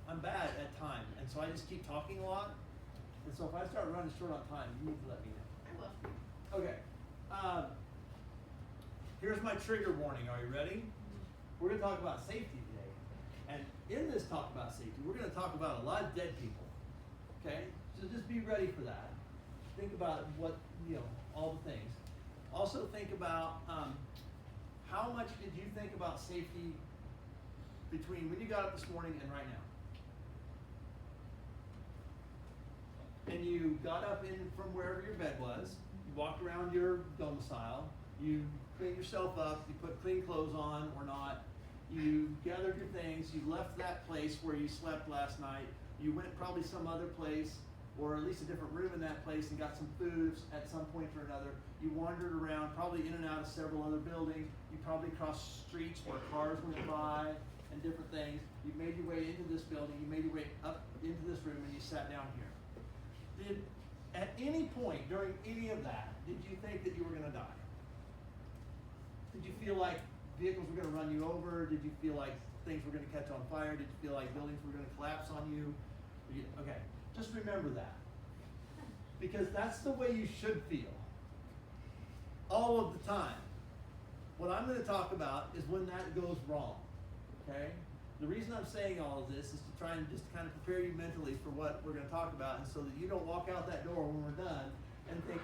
I'm bad at time, and so I just keep talking a lot. And so if I start running short on time, you need to let me know. I will. Okay. Here's my trigger warning. Are you ready? We're going to talk about safety today. And in this talk about safety, we're going to talk about a lot of dead people. Okay? So just be ready for that. Think about all the things. Also think about how much did you think about safety between when you got up this morning and right now? And you got up from wherever your bed was, you walked around your domicile, you cleaned yourself up, you put clean clothes on or not, you gathered your things, you left that place where you slept last night, you went probably some other place, or at least a different room in that place and got some food at some point or another. You wandered around, probably in and out of several other buildings. You probably crossed streets where cars went by and different things. You made your way into this building, you made your way up into this room, and you sat down here. Did, at any point during any of that, did you think that you were going to die? Did you feel like vehicles were going to run you over? Did you feel like things were going to catch on fire? Did you feel like buildings were going to collapse on you? Okay, just remember that. Because that's the way you should feel. All of the time. What I'm going to talk about is when that goes wrong. Okay? The reason I'm saying all of this is to try and just kind of prepare you mentally for what we're going to talk about, and so that you don't walk out that door when we're done and think,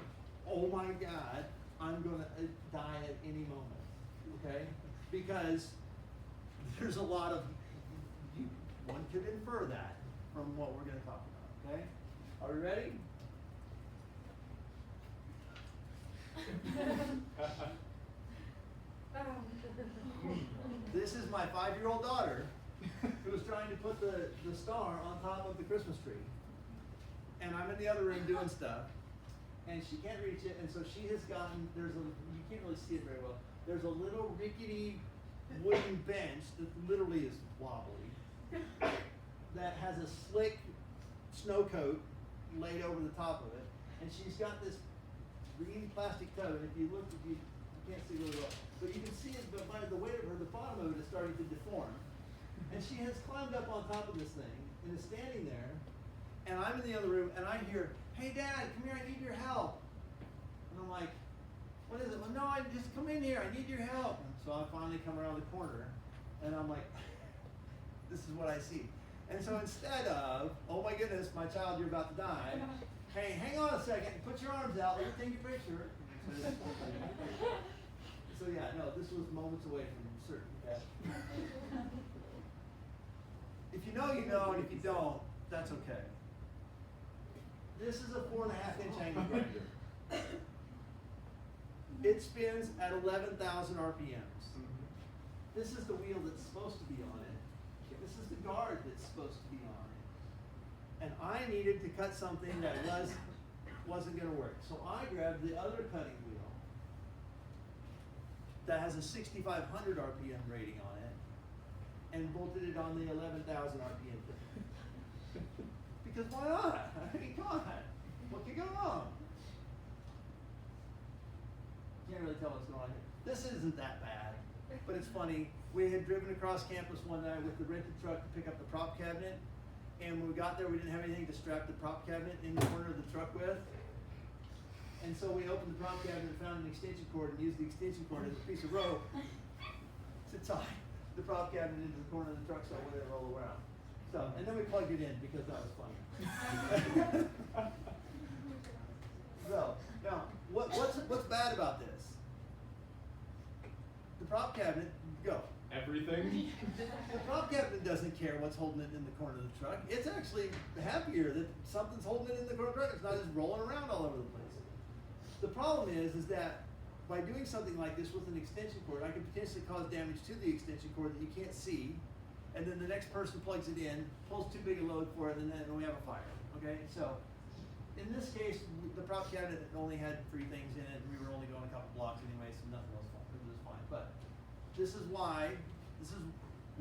oh my God, I'm going to die at any moment. Okay? Because there's a lot of, one could infer that from what we're going to talk about. Okay? Are we ready? This is my 5-year-old daughter who was trying to put the star on top of the Christmas tree. And I'm in the other room doing stuff. And she can't reach it, and so she has gotten, you can't really see it very well, there's a little rickety wooden bench that literally is wobbly that has a slick snow coat laid over the top of it. And she's got this green plastic tote, and if you look, you can't see really well, but you can see it, but by the weight of her, the bottom of it is starting to deform. And she has climbed up on top of this thing, and is standing there, and I'm in the other room, and I hear, hey Dad, come here, I need your help. And I'm like, what is it? Well, no, I just come in here, I need your help. And so I finally come around the corner, and I'm like, this is what I see. And so instead of, oh my goodness, my child, you're about to die, hey, hang on a second, put your arms out, let me take your picture. So yeah, no, this was moments away from certain death. If you know, you know, and if you don't, that's okay. This is a 4.5-inch angle grinder. It spins at 11,000 RPMs. This is the wheel that's supposed to be on it. This is the guard that's supposed to be on it. And I needed to cut something that wasn't going to work. So I grabbed the other cutting wheel that has a 6,500 RPM rating on it and bolted it on the 11,000 RPM thing. Because why not? I mean, come on. What could go wrong? Can't really tell what's going on here. This isn't that bad, but it's funny. We had driven across campus one night with the rented truck to pick up the prop cabinet, and when we got there, we didn't have anything to strap the prop cabinet in the corner of the truck with. And so we opened the prop cabinet and found an extension cord and used the extension cord as a piece of rope to tie the prop cabinet into the corner of the truck so it wouldn't roll around. So, and then we plugged it in because that was funny. So, now, what's bad about this? The prop cabinet, go. Everything? The prop cabinet doesn't care what's holding it in the corner of the truck. It's actually happier that something's holding it in the corner of the truck. It's not just rolling around all over the place. The problem is that by doing something like this with an extension cord, I could potentially cause damage to the extension cord that you can't see, and then the next person plugs it in, pulls too big a load for it, and then we have a fire. Okay, so in this case, the prop cabinet only had 3 things in it, and we were only going a couple blocks anyway, so nothing was fine. It was fine. But this is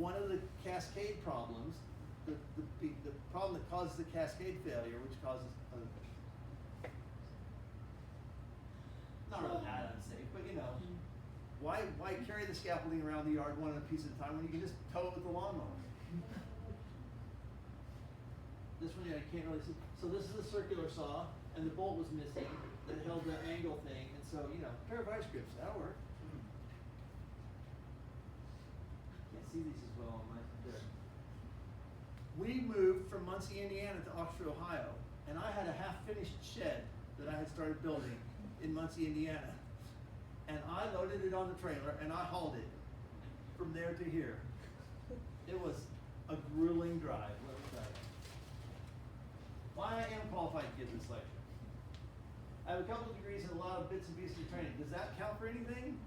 one of the cascade problems, the problem that causes the cascade failure, which causes not really that unsafe, but Why carry the scaffolding around the yard one piece at a time when you can just tow it with the lawnmower? This one I can't really see. So this is a circular saw, and the bolt was missing that held the angle thing, and so, you know, pair of vice grips, that'll work. Can't see these as well on my there. We moved from Muncie, Indiana to Oxford, Ohio, and I had a half-finished shed that I had started building in Muncie, Indiana. And I loaded it on the trailer and I hauled it from there to here. It was a grueling drive, let me tell you. Why I am qualified to give this lecture. I have a couple of degrees and a lot of bits and pieces of training. Does that count for anything?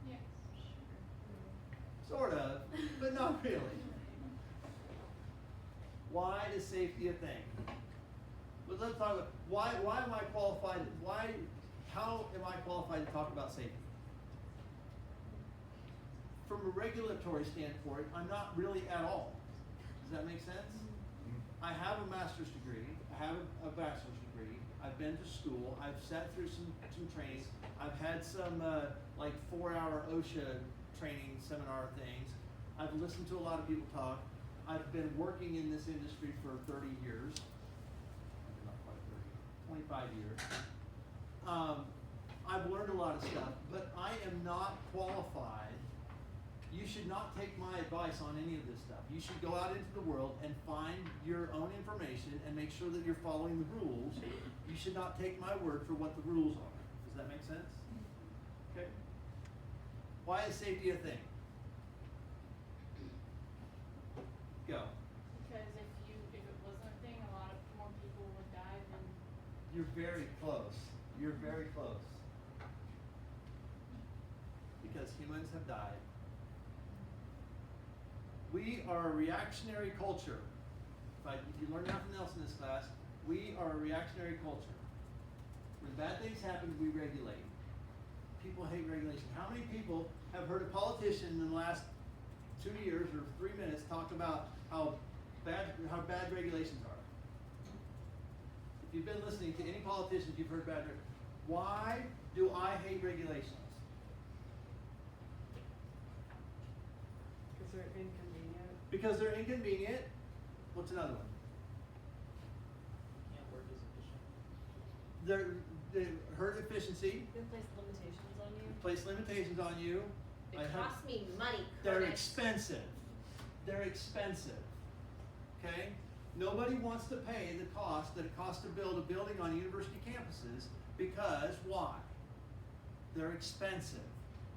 Yes. Sort of, but not really. Why is safety a thing? But let's talk about why am I qualified? How am I qualified to talk about safety? From a regulatory standpoint, I'm not really at all. Does that make sense? I have a master's degree. I have a bachelor's degree. I've been to school. I've sat through some trainings. I've had some like 4-hour OSHA training seminar things. I've listened to a lot of people talk. I've been working in this industry for 30 years. Not quite 30, 25 years. I've learned a lot of stuff, but I am not qualified. You should not take my advice on any of this stuff. You should go out into the world and find your own information and make sure that you're following the rules. You should not take my word for what the rules are. Does that make sense? Okay. Why is safety a thing? Go. Because if it wasn't a thing, a lot of more people would die than. You're very close. You're very close. Because humans have died. We are a reactionary culture. If you learn nothing else in this class, we are a reactionary culture. When bad things happen, we regulate. People hate regulation. How many people have heard a politician in the last 2 years or 3 minutes talk about how bad regulations are? If you've been listening to any politicians, you've heard bad regulations. Why do I hate regulations? Because they're inconvenient. Because they're inconvenient. What's another one? Can't work as efficient. They hurt efficiency, They place limitations on you. place limitations on you. It costs me money, They're Curtis. expensive. They're expensive. Okay? Nobody wants to pay the cost that it costs to build a building on university campuses because why? They're expensive.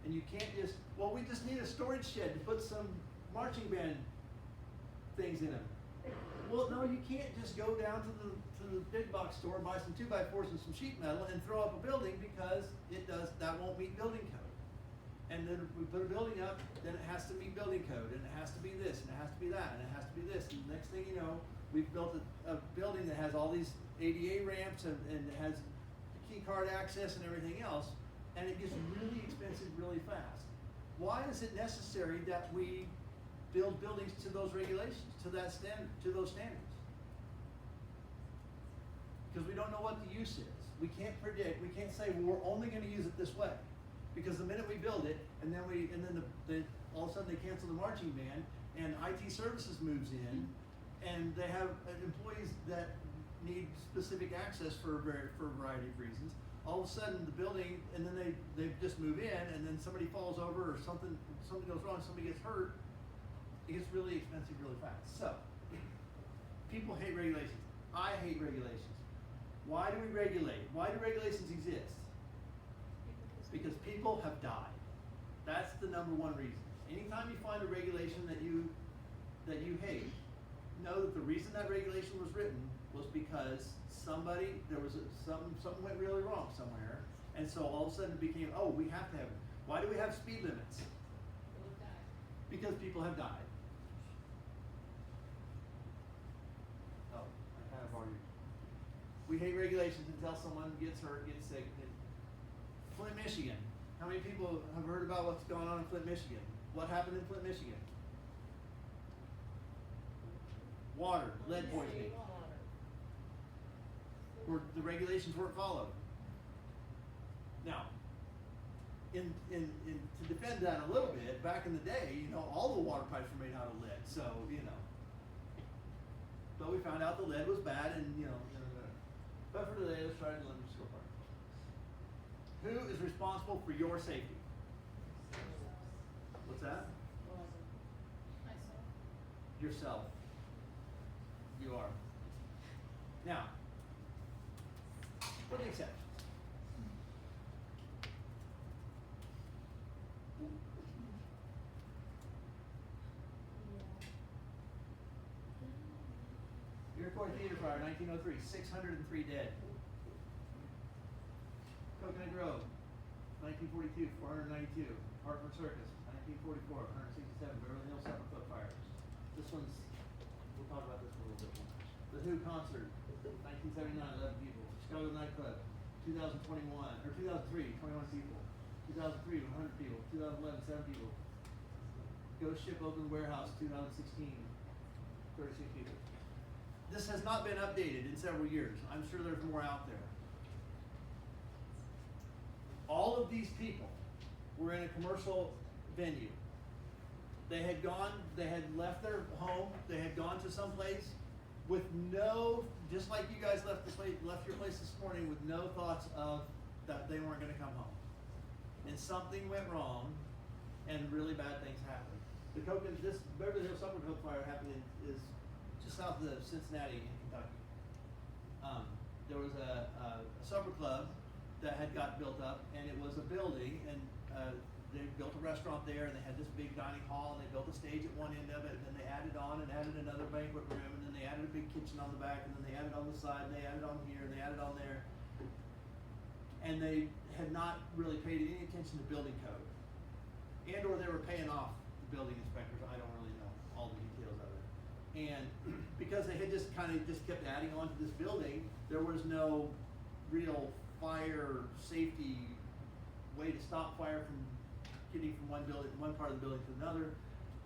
And you can't just, well, we just need a storage shed to put some marching band things in them. Well, no, you can't just go down to the big box store and buy some 2x4s and some sheet metal and throw up a building because that won't meet building code. And then we put a building up, then it has to meet building code, and it has to be this, and it has to be that, and it has to be this. And the next thing you know, we've built a building that has all these ADA ramps and it has key card access and everything else, and it gets really expensive really fast. Why is it necessary that we build buildings to those regulations, to that standard, to those standards? Because we don't know what the use is. We can't predict. We can't say, well, we're only going to use it this way. Because the minute we build it, and then all of a sudden they cancel the marching band, and IT services moves in, and they have employees that need specific access for a variety of reasons. All of a sudden the building, and then they just move in, and then somebody falls over or something goes wrong, somebody gets hurt. It gets really expensive really fast. So people hate regulations. I hate regulations. Why do we regulate? Why do regulations exist? Because people have died. That's the number one reason. Anytime you find a regulation that you hate, know that the reason that regulation was written was because something went really wrong somewhere, and so all of a sudden it became, oh, we have to have it. Why do we have speed limits? People have died. Because people have died. Oh, I kind of argued. We hate regulations until someone gets hurt, gets sick. Flint, Michigan. How many people have heard about what's going on in Flint, Michigan? What happened in Flint, Michigan? Water, lead poisoning. Where the regulations weren't followed. Now, to defend that a little bit, back in the day, you know, all the water pipes were made out of lead, so, you know. But we found out the lead was bad and, you know, but for today, let's try to limit the score part. Who is responsible for your safety? What's that? Myself. Yourself. You are. Now, with the exceptions. Iroquois Theater Fire, 1903, 603 dead. Coconut Grove, 1942, 492. Hartford Circus, 1944, 167. Beverly Hills Supper Club fires. This one's, we'll talk about this a little bit more. The Who concert, 1979, 11 people. Chicago nightclub, 2021, or 2003, 21 people. 2003, 100 people. 2011, 7 people. Ghost Ship Open Warehouse, 2016, 36 people. This has not been updated in several years. I'm sure there's more out there. All of these people were in a commercial venue. They had left their home, they had gone to some place with no, just like you guys left your place this morning with no thoughts of that they weren't gonna come home. And something went wrong and really bad things happened. This Beverly Hills Supper Club fire happened is just south of Cincinnati in Kentucky. There was a supper club that had got built up, and it was a building, and they built a restaurant there, and they had this big dining hall, and they built a stage at one end of it, and then they added on and added another banquet room, and then they added a big kitchen on the back, and then they added on the side, and they added on here, and they added on there. And they had not really paid any attention to building code. And or they were paying off the building inspectors, I don't really know all the details of it. And because they had just kept adding on to this building, there was no real fire safety way to stop fire from getting from one part of the building to another.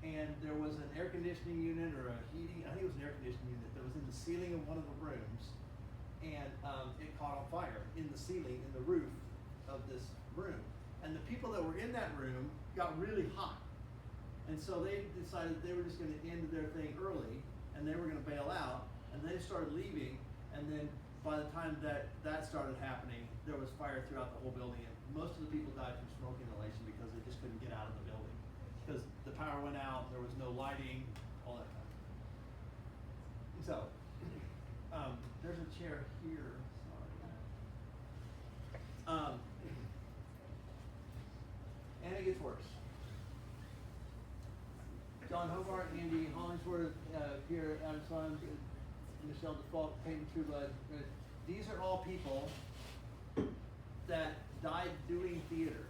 And there was an air conditioning unit or a heating, I think it was an air conditioning unit that was in the ceiling of one of the rooms, and it caught on fire in the ceiling, in the roof of this room. And the people that were in that room got really hot. And so they decided they were just gonna end their thing early, and they were gonna bail out, and they started leaving, and then by the time that started happening, there was fire throughout the whole building, and most of the people died from smoke inhalation because they just couldn't get out of the building. Because the power went out, there was no lighting, all that kind of stuff. So, there's a chair here, sorry. And it gets worse. John Hobart, Andy Hollingsworth, Pierre Adamson, Michelle Default, Peyton Trueblood. These are all people that died doing theater.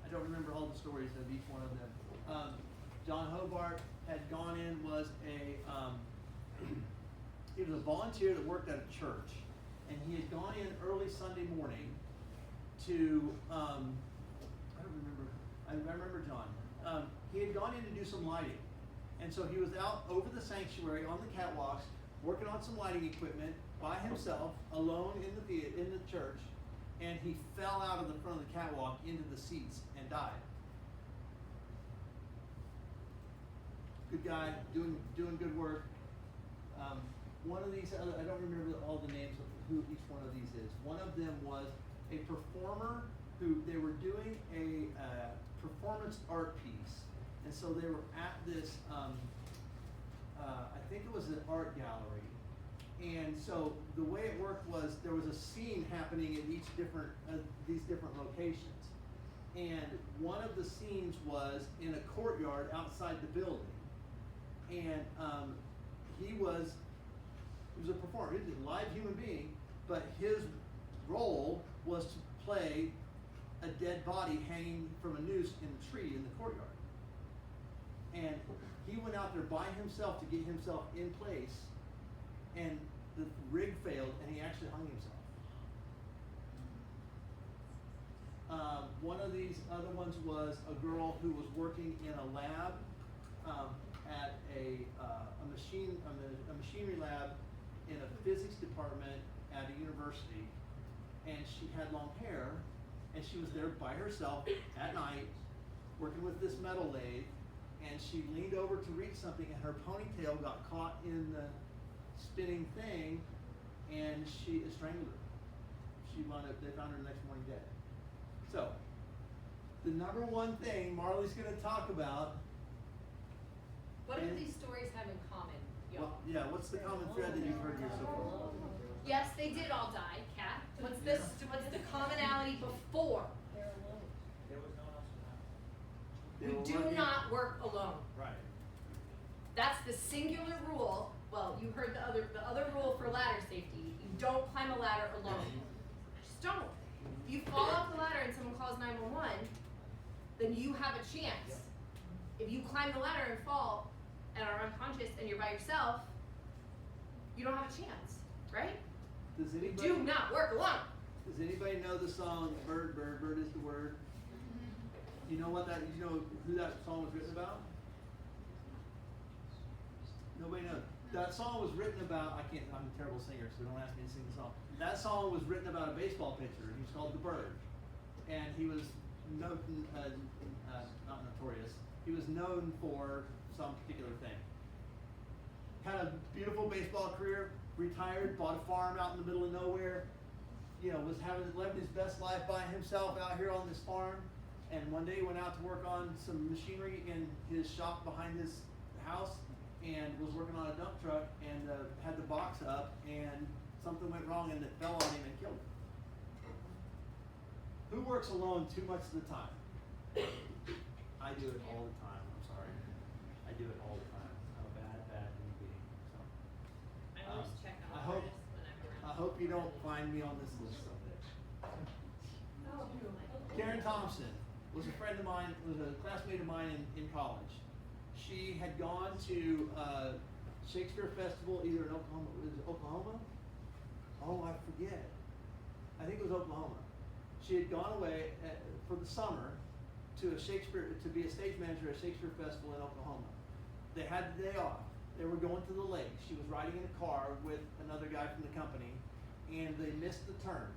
I don't remember all the stories of each one of them. John Hobart had gone in, he was a volunteer that worked at a church, and he had gone in early Sunday morning to, I remember John. He had gone in to do some lighting, and so he was out over the sanctuary on the catwalks, working on some lighting equipment by himself, alone in the church, and he fell out of the front of the catwalk into the seats and died. Good guy, doing good work. One of these, I don't remember all the names of who each one of these is. One of them was a performer who they were doing a performance art piece, and so they were at this. I think it was an art gallery, and so the way it worked was there was a scene happening at each different these different locations, and one of the scenes was in a courtyard outside the building, and he was a performer. He was a live human being, but his role was to play a dead body hanging from a noose in a tree in the courtyard. And he went out there by himself to get himself in place, and the rig failed, and he actually hung himself. One of these other ones was a girl who was working in a lab at a machinery lab in a physics department at a university, and she had long hair, and she was there by herself at night, working with this metal lathe, and she leaned over to reach something, and her ponytail got caught in the spinning thing, and it strangled her. They found her the next morning dead. So, the number one thing Marley's going to talk about. What do these stories have in common, y'all? What's the common thread that you've heard here so far? Yes, they did all die, Kat. What's the commonality before? There was no one else in the house. We do not work alone. Right. That's the singular rule. Well, you heard the other rule for ladder safety. You don't climb a ladder alone. Just don't. If you fall off the ladder and someone calls 911, then you have a chance. If you climb the ladder and fall and are unconscious and you're by yourself, you don't have a chance, right? Does We anybody do not work alone. Does anybody know the song "Bird, Bird, Bird is the Word"? You know who that song was written about? Nobody knows. That song was written about. I'm a terrible singer, so don't ask me to sing the song. That song was written about a baseball pitcher. He was called the Bird, and he was not notorious. He was known for some particular thing. Had a beautiful baseball career. Retired, bought a farm out in the middle of nowhere. Was living his best life by himself out here on this farm. And one day he went out to work on some machinery in his shop behind his house, and was working on a dump truck, and had the box up, and something went wrong and it fell on him and killed him. Who works alone too much of the time? I do it all the time. I'm sorry. I do it all the time. I'm a bad human being. So. I always check on I hope- artists when I'm I around. hope you don't find me on this list someday. Karen Thompson was a friend of mine, was a classmate of mine in college. She had gone to Shakespeare Festival either in Oklahoma. Was it Oklahoma? Oh, I forget. I think it was Oklahoma. She had gone away for the summer to be a stage manager at Shakespeare Festival in Oklahoma. They had the day off. They were going to the lake. She was riding in a car with another guy from the company, and they missed the turn.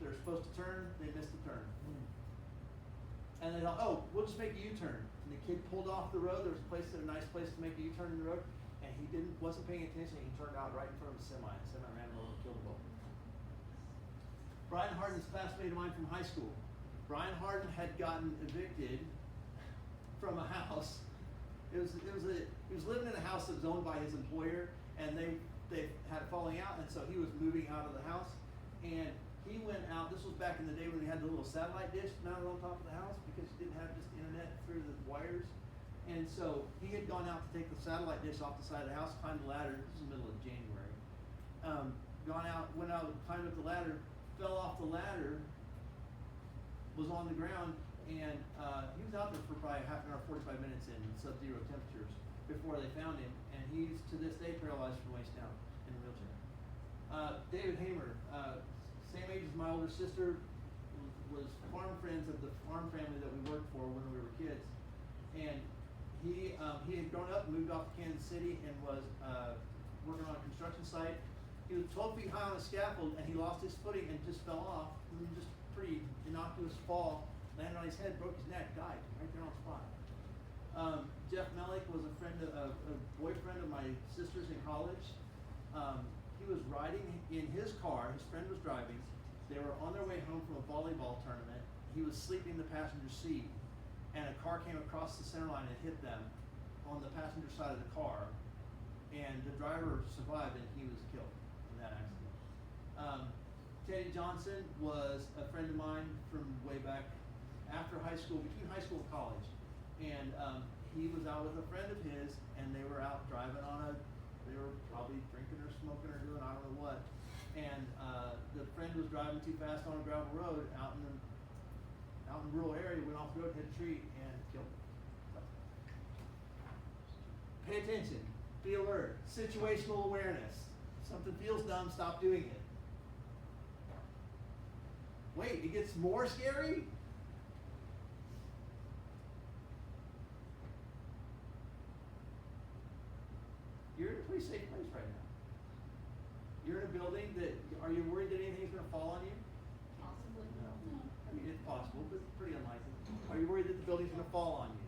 They're supposed to turn, they missed the turn. And they thought, oh, we'll just make a U-turn. And the kid pulled off the road. There was a nice place to make a U-turn in the road, and he wasn't paying attention. He turned out right in front of a semi. The semi ran him over and killed them both. Brian Harden's a classmate of mine from high school. Brian Harden had gotten evicted from a house. He was living in a house that was owned by his employer, and they had a falling out, and so he was moving out of the house. And he went out. This was back in the day when they had the little satellite dish mounted on top of the house because you didn't have just internet through the wires. And so he had gone out to take the satellite dish off the side of the house, climbed the ladder. This is the middle of January. Went out, climbed up the ladder, fell off the ladder, was on the ground, and he was out there for probably half an hour, 45 minutes in sub-zero temperatures before they found him. And he's to this day paralyzed from the waist down in a wheelchair. David Hamer, same age as my older sister, was farm friends of the farm family that we worked for when we were kids. And he had grown up, moved off to Kansas City, and was working on a construction site. He was 12 feet high on a scaffold, and he lost his footing and just fell off. Just pretty innocuous fall, landed on his head, broke his neck, died right there on the spot. Jeff Mellick was a boyfriend of my sister's in college. He was riding in his car, his friend was driving. They were on their way home from a volleyball tournament. He was sleeping in the passenger seat, and a car came across the center line and hit them on the passenger side of the car. And the driver survived, and he was killed in that accident. Teddy Johnson was a friend of mine from way back after high school, between high school and college. And he was out with a friend of his, and they were out driving they were probably drinking or smoking or doing I don't know what. And the friend was driving too fast on a gravel road out in rural area, went off the road, hit a tree, and killed him. Pay attention, be alert, situational awareness. If something feels dumb, stop doing it. Wait, it gets more scary? You're in a pretty safe place right now. You're in a building are you worried that anything's going to fall on you? Possibly. No. possible, but pretty unlikely. Are you worried that the building's gonna fall on you?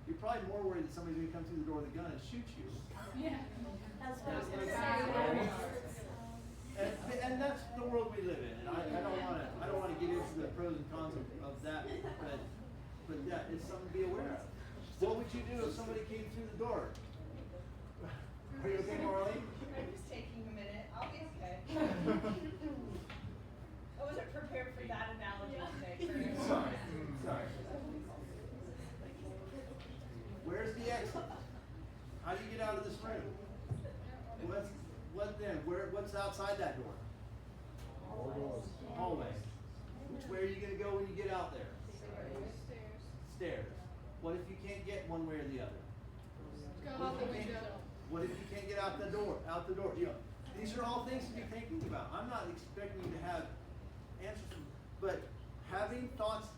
You're probably more worried that somebody's gonna come through the door with a gun and shoot you. Yeah. That's what I was gonna say. And that's the world we live in, and I don't wanna get into the pros and cons of that, but yeah, it's something to be aware of. What would you do if somebody came through the door? Are you okay, Marlene? I'm just taking a minute. I'll be okay. I wasn't prepared for that analogy today. Sorry. Where's the exit? How do you get out of this room? What then? What's outside that door? Hallway. Which way are you gonna go when you get out there? Stairs. What if you can't get one way or the other? Go out the window. What if you can't get out the door? You know, these are all things to be thinking about. I'm not expecting you to have answers, but having thoughts.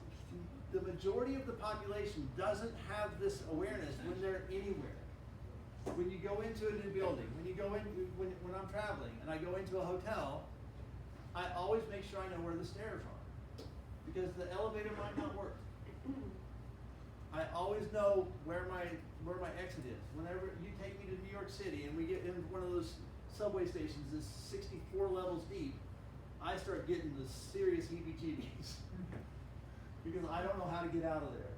The majority of the population doesn't have this awareness when they're anywhere. When you go into a new building, when I'm traveling and I go into a hotel, I always make sure I know where the stairs are, because the elevator might not work. I always know where my exit is. Whenever you take me to New York City and we get in one of those subway stations that's 64 levels deep, I start getting the serious heebie-jeebies because I don't know how to get out of there.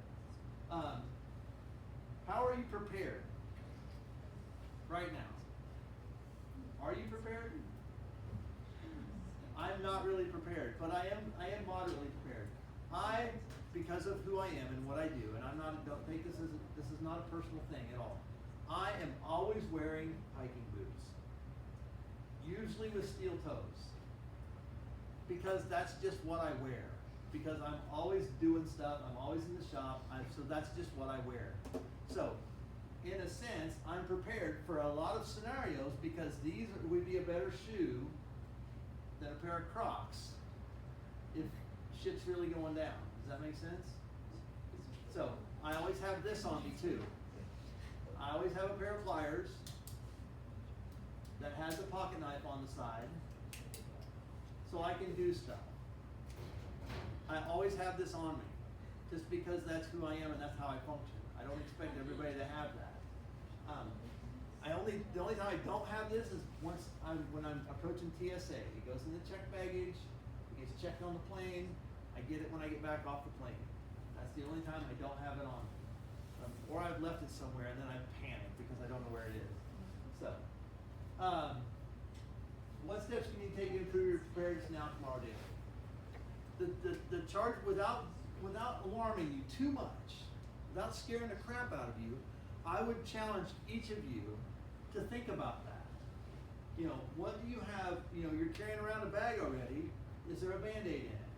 How are you prepared right now? Are you prepared? I'm not really prepared, but I am moderately prepared. Because of who I am and what I do, and don't think this is not a personal thing at all. I am always wearing hiking boots, usually with steel toes, because that's just what I wear. Because I'm always doing stuff, I'm always in the shop, so that's just what I wear. So, in a sense, I'm prepared for a lot of scenarios because these would be a better shoe than a pair of Crocs if shit's really going down. Does that make sense? So, I always have this on me too. I always have a pair of pliers that has a pocket knife on the side so I can do stuff. I always have this on me just because that's who I am and that's how I function. I don't expect everybody to have that. The only time I don't have this is when I'm approaching TSA. It goes in the checked baggage, it gets checked on the plane, I get it when I get back off the plane. That's the only time I don't have it on. Or I've left it somewhere and then I panic because I don't know where it is. So, what steps can you take to improve your preparedness now, tomorrow, David? The charge, without alarming you too much, without scaring the crap out of you, I would challenge each of you to think about that. You know, what do you have? You know, you're carrying around a bag already. Is there a Band-Aid in it?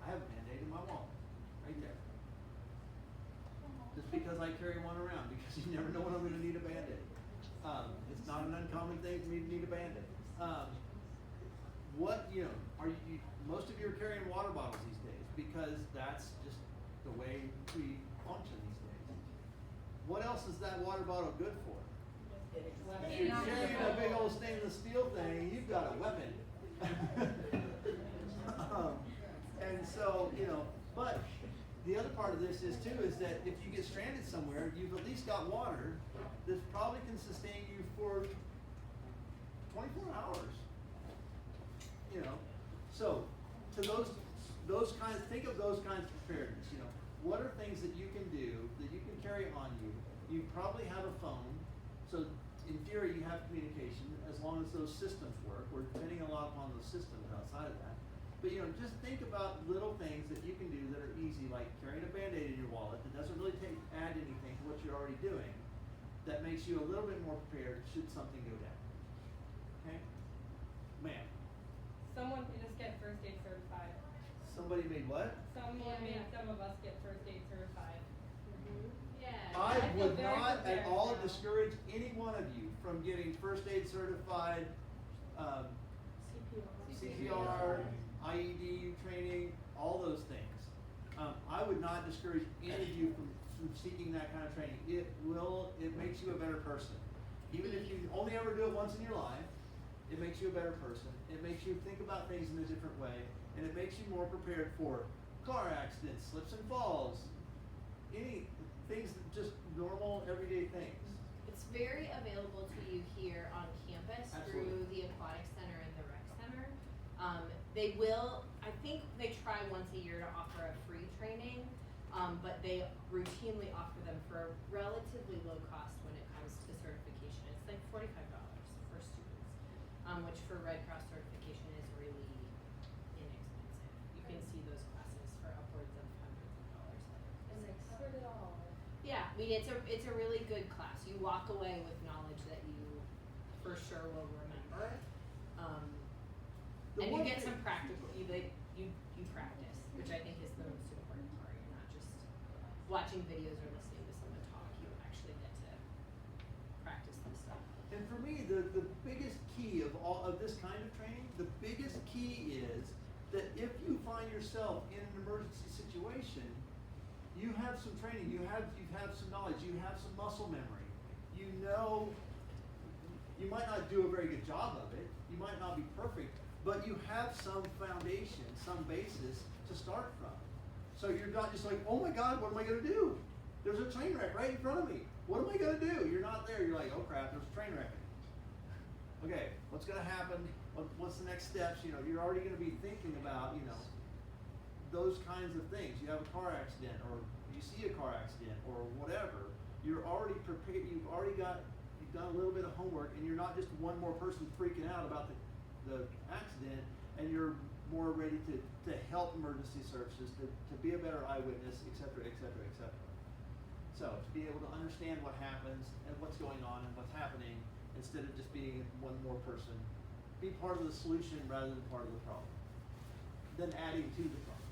I have a Band-Aid in my wallet, right there. Just because I carry one around, because you never know when I'm going to need a Band-Aid. It's not an uncommon thing for me to need a Band-Aid. Most of you are carrying water bottles these days because that's just the way we function these days. What else is that water bottle good for? If you're carrying a big old stainless steel thing, you've got a weapon. And so, but the other part of this is that if you get stranded somewhere, you've at least got water that probably can sustain you for 24 hours. So to those kinds, think of those kinds of preparedness. What are things that you can do that you can carry on you? You probably have a phone, so in theory you have communication as long as those systems work. We're depending a lot upon those systems outside of that. But just think about little things that you can do that are easy, like carrying a Band-Aid in your wallet that doesn't really add anything to what you're already doing. That makes you a little bit more prepared should something go down. Okay? Ma'am. Someone can just get first aid certified. Somebody made what? Someone made some of us get first aid certified. Yeah. I feel would very not at prepared all now. discourage any one of you from getting first aid certified, CPR, IED training, all those things. I would not discourage any of you from seeking that kind of training. It makes you a better person. Even if you only ever do it once in your life, It makes you a better person. It makes you think about things in a different way, and it makes you more prepared for car accidents, slips and falls, any things that just normal everyday things. It's very available to you here on campus through Absolutely. the aquatic center and the rec center. They will, I think they try once a year to offer a free training, but they routinely offer them for a relatively low cost when it comes to certification. It's like $45 for students, which for Red Cross certification is really inexpensive. You can see those classes for upwards of hundreds of dollars. And they covered it all. Yeah, I mean it's a really good class. You walk away with knowledge that you for sure will remember. The And you one get thing- some practical. You practice, which I think is the most important part. You're not just watching videos or listening to someone talk. You actually get to practice this stuff. And for me, the biggest key of all of this kind of training, the biggest key is that if you find yourself in an emergency situation, you have some training, you have some knowledge, you have some muscle memory. You know, you might not do a very good job of it, you might not be perfect, but you have some foundation, some basis to start from. So you're not just like, oh my God, what am I gonna do? There's a train wreck right in front of me. What am I gonna do? You're not there. You're like, oh crap, there's a train wreck. Okay, what's gonna happen? What's the next steps? You know, you're already gonna be thinking about, you know, those kinds of things. You have a car accident, or you see a car accident, or whatever. You're already prepared. You've done a little bit of homework, and you're not just one more person freaking out about the accident, and you're more ready to help emergency services, to be a better eyewitness, et cetera, et cetera, et cetera. So to be able to understand what happens and what's going on and what's happening, instead of just being one more person, be part of the solution rather than part of the problem, then adding to the problem.